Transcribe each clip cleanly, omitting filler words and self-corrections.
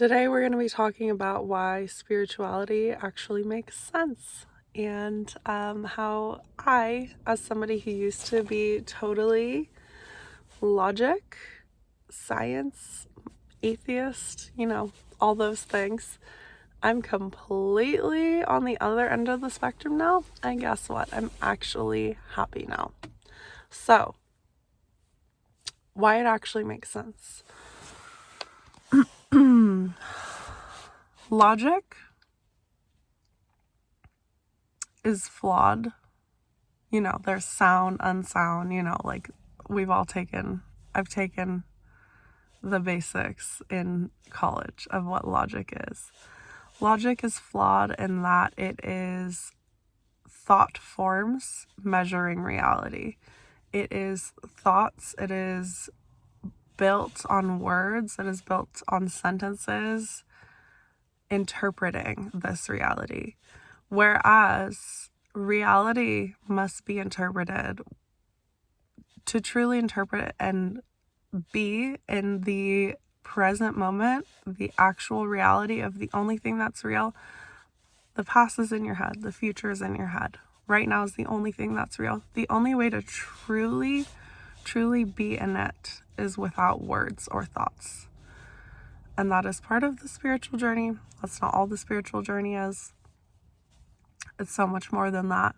Today we're going to be talking about why spirituality actually makes sense and how I, as somebody who used to be totally logic, science, atheist, all those things, I'm completely on the other end of the spectrum now. And guess what? I'm actually happy now. So, why it actually makes sense. Logic is flawed. There's sound, unsound, like I've taken the basics in college of what logic is. Logic is flawed in that it is thought forms measuring reality. It is thoughts, it is built on words, it is built on sentences interpreting this reality. Whereas reality must be interpreted to truly interpret and be in the present moment, the actual reality of the only thing that's real. The past is in your head, the future is in your head. Right now is the only thing that's real. The only way to truly be in it is without words or thoughts. And that is part of the spiritual journey. That's not all the spiritual journey is. It's so much more than that.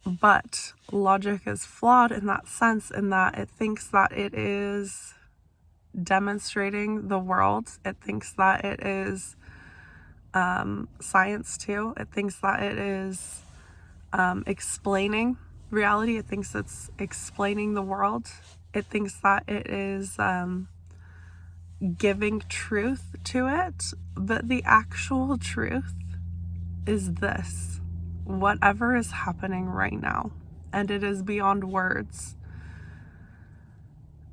But logic is flawed in that sense, in that it thinks that it is demonstrating the world. It thinks that it is science too. It thinks that it is explaining reality. It thinks it's explaining the world. It thinks that it is giving truth to it. But the actual truth is this: whatever is happening right now, and it is beyond words.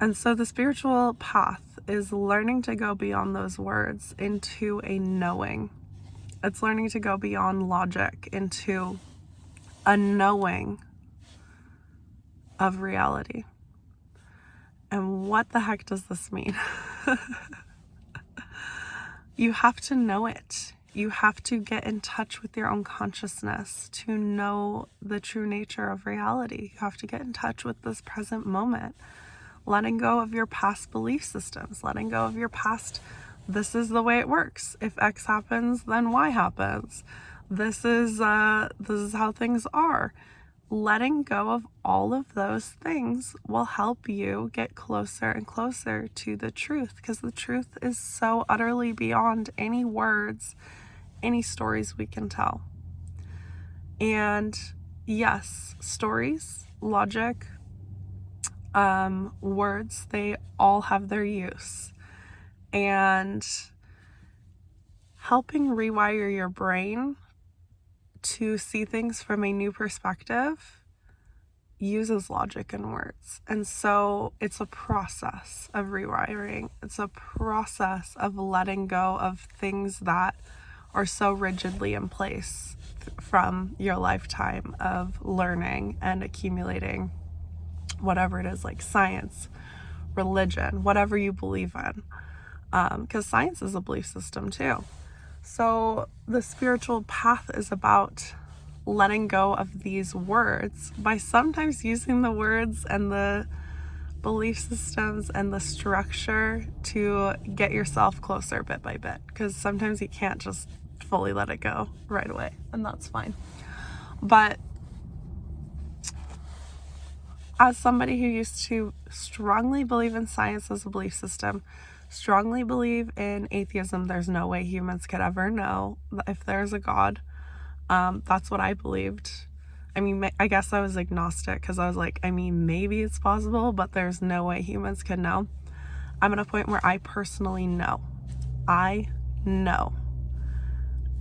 And so the spiritual path is learning to go beyond those words into a knowing. It's learning to go beyond logic into a knowing of reality. And what the heck does this mean? You have to know it. You have to get in touch with your own consciousness to know the true nature of reality. You have to get in touch with this present moment, letting go of your past belief systems, letting go of your past, this is the way it works. If X happens, then Y happens. This is how things are. Letting go of all of those things will help you get closer and closer to the truth, because the truth is so utterly beyond any words, any stories we can tell. And yes, stories, logic, words, they all have their use. And helping rewire your brain to see things from a new perspective uses logic and words. And so it's a process of rewiring. It's a process of letting go of things that are so rigidly in place from your lifetime of learning and accumulating whatever it is, like science, religion, whatever you believe in. Because science is a belief system too. So the spiritual path is about letting go of these words by sometimes using the words and the belief systems and the structure to get yourself closer bit by bit, because sometimes you can't just fully let it go right away, and that's fine. But as somebody who used to strongly believe in science as a belief system, strongly believe in atheism, there's no way humans could ever know if there's a God. That's what I believed. I mean, I guess I was agnostic, because I was like, maybe it's possible, but there's no way humans can know. I'm at a point where I personally know. I know.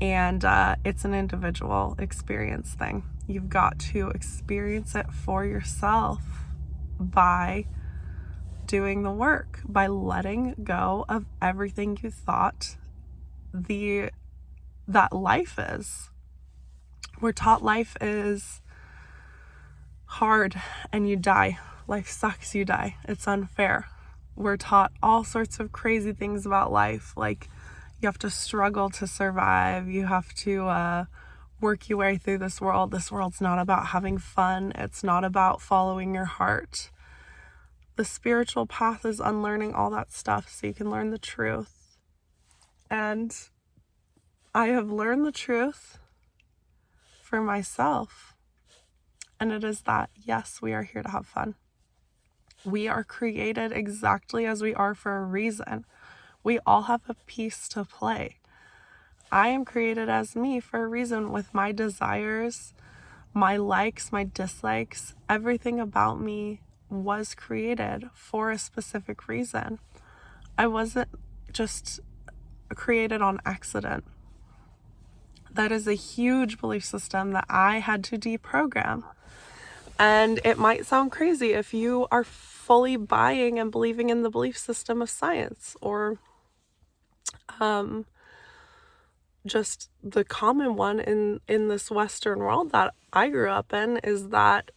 And it's an individual experience thing. You've got to experience it for yourself by doing the work, by letting go of everything you thought that life is. We're taught life is hard and you die. Life sucks, you die. It's unfair. We're taught all sorts of crazy things about life, like You have to struggle to survive. You have to work your way through this world. This world's not about having fun. It's not about following your heart. The spiritual path is unlearning all that stuff so you can learn the truth. And I have learned the truth for myself. And it is that, yes, we are here to have fun. We are created exactly as we are for a reason. We all have a piece to play. I am created as me for a reason, with my desires, my likes, my dislikes. Everything about me was created for a specific reason. I wasn't just created on accident. That is a huge belief system that I had to deprogram. And it might sound crazy if you are fully buying and believing in the belief system of science, or just the common one in this Western world that I grew up in, is that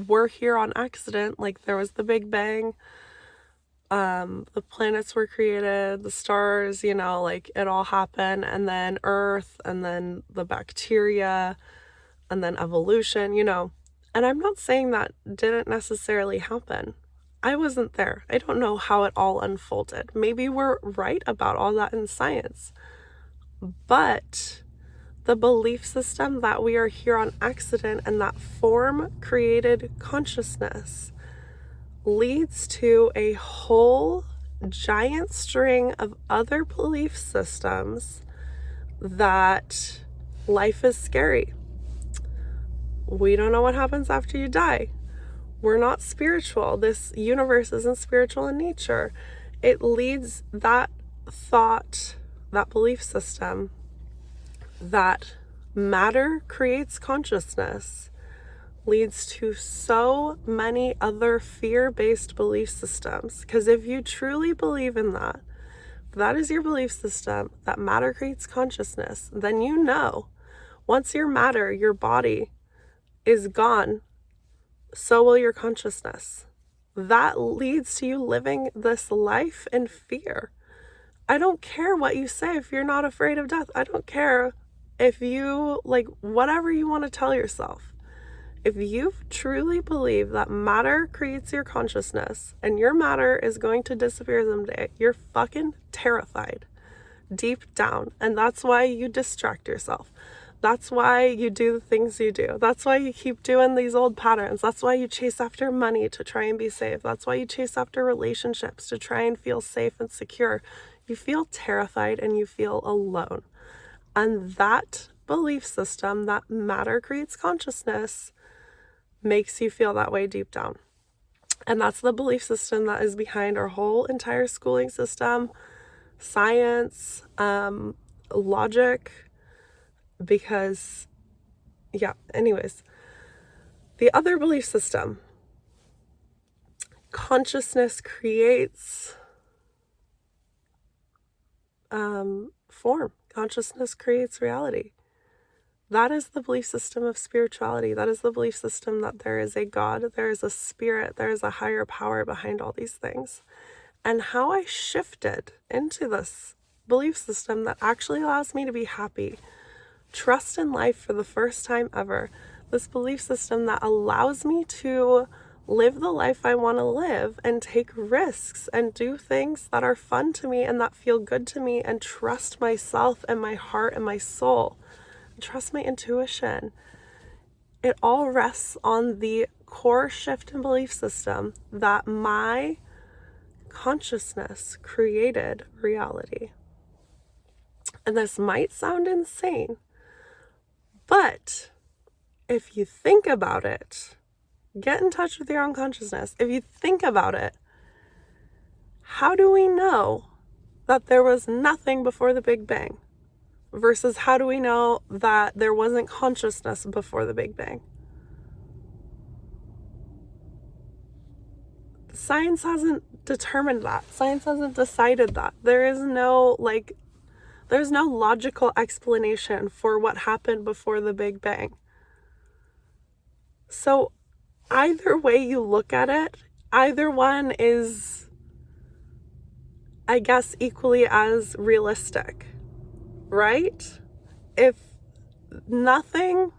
we're here on accident. Like, there was the Big Bang, the planets were created, the stars, like it all happened, and then Earth, and then the bacteria, and then evolution, And I'm not saying that didn't necessarily happen. I wasn't there. I don't know how it all unfolded. Maybe we're right about all that in science. But the belief system that we are here on accident and that form created consciousness leads to a whole giant string of other belief systems that life is scary. We don't know what happens after you die. We're not spiritual. This universe isn't spiritual in nature. It leads that thought, that belief system, that matter creates consciousness, leads to so many other fear-based belief systems. Because if you truly believe in that, if that is your belief system, that matter creates consciousness, then once your matter, your body, is gone, so will your consciousness. That leads to you living this life in fear. I don't care what you say if you're not afraid of death. I don't care if you, whatever you want to tell yourself. If you truly believe that matter creates your consciousness and your matter is going to disappear someday, you're fucking terrified deep down. And that's why you distract yourself. That's why you do the things you do. That's why you keep doing these old patterns. That's why you chase after money to try and be safe. That's why you chase after relationships to try and feel safe and secure. You feel terrified and you feel alone. And that belief system, that matter creates consciousness, makes you feel that way deep down. And that's the belief system that is behind our whole entire schooling system, science, logic, because, anyways. The other belief system, consciousness creates form. Consciousness creates reality. That is the belief system of spirituality. That is the belief system that there is a God, there is a spirit, there is a higher power behind all these things. And how I shifted into this belief system that actually allows me to be happy, trust in life for the first time ever. This belief system that allows me to live the life I want to live and take risks and do things that are fun to me and that feel good to me, and trust myself and my heart and my soul. Trust my intuition. It all rests on the core shift in belief system that my consciousness created reality. And this might sound insane, but if you think about it, get in touch with your own consciousness. If you think about it, how do we know that there was nothing before the Big Bang? Versus how do we know that there wasn't consciousness before the Big Bang? Science hasn't determined that. Science hasn't decided that. There's no logical explanation for what happened before the Big Bang. So either way you look at it, either one is I guess, equally as realistic, right? If nothing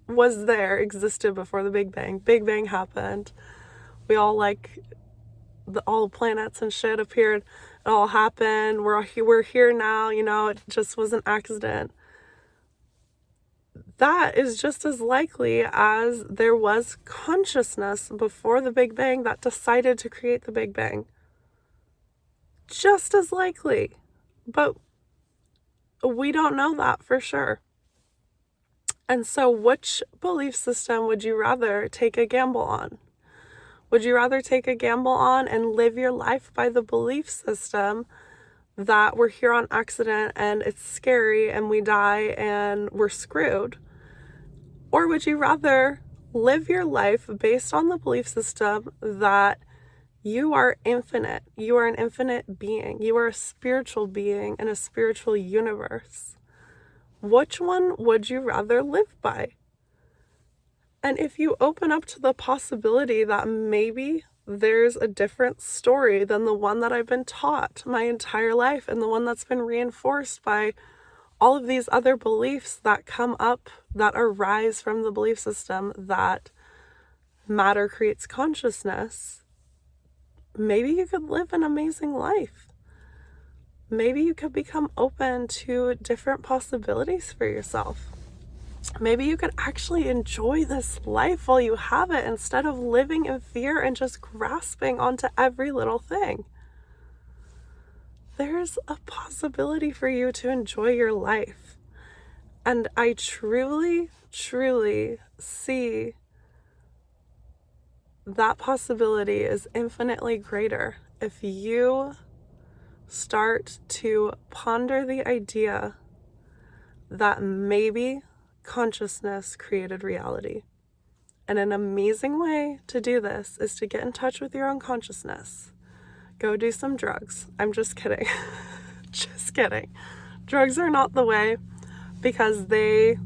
was there, existed before the Big Bang happened, we all all the planets and shit appeared, it all happened, we're here now, it just was an accident. That is just as likely as there was consciousness before the Big Bang that decided to create the Big Bang. Just as likely. But we don't know that for sure. And so which belief system would you rather take a gamble on? Would you rather take a gamble on and live your life by the belief system that we're here on accident and it's scary and we die and we're screwed? Or would you rather live your life based on the belief system that you are infinite, you are an infinite being, you are a spiritual being in a spiritual universe? Which one would you rather live by? And if you open up to the possibility that maybe there's a different story than the one that I've been taught my entire life and the one that's been reinforced by all of these other beliefs that come up, that arise from the belief system that matter creates consciousness, maybe you could live an amazing life. Maybe you could become open to different possibilities for yourself. Maybe you could actually enjoy this life while you have it instead of living in fear and just grasping onto every little thing. There's a possibility for you to enjoy your life. And I truly, truly see that possibility is infinitely greater if you start to ponder the idea that maybe consciousness created reality. And an amazing way to do this is to get in touch with your own consciousness. Go do some drugs. I'm just kidding. Just kidding. Drugs are not the way, because they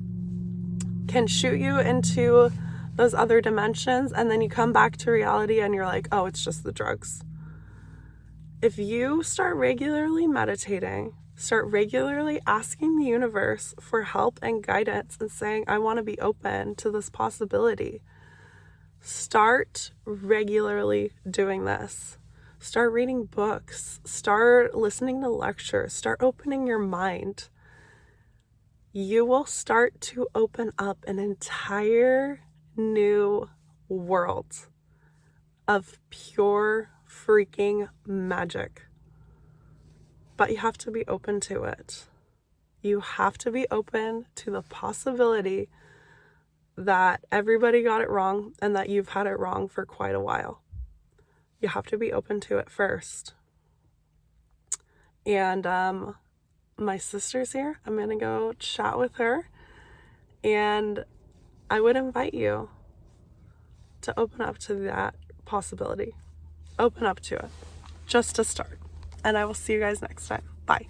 can shoot you into those other dimensions and then you come back to reality and you're like, oh, it's just the drugs. If you start regularly meditating, start regularly asking the universe for help and guidance and saying, I want to be open to this possibility. Start regularly doing this. Start reading books. Start listening to lectures. Start opening your mind. You will start to open up an entire new world of pure freaking magic. But you have to be open to it. You have to be open to the possibility that everybody got it wrong and that you've had it wrong for quite a while. You have to be open to it first. And my sister's here. I'm going to go chat with her. And I would invite you to open up to that possibility. Open up to it. Just to start. And I will see you guys next time. Bye.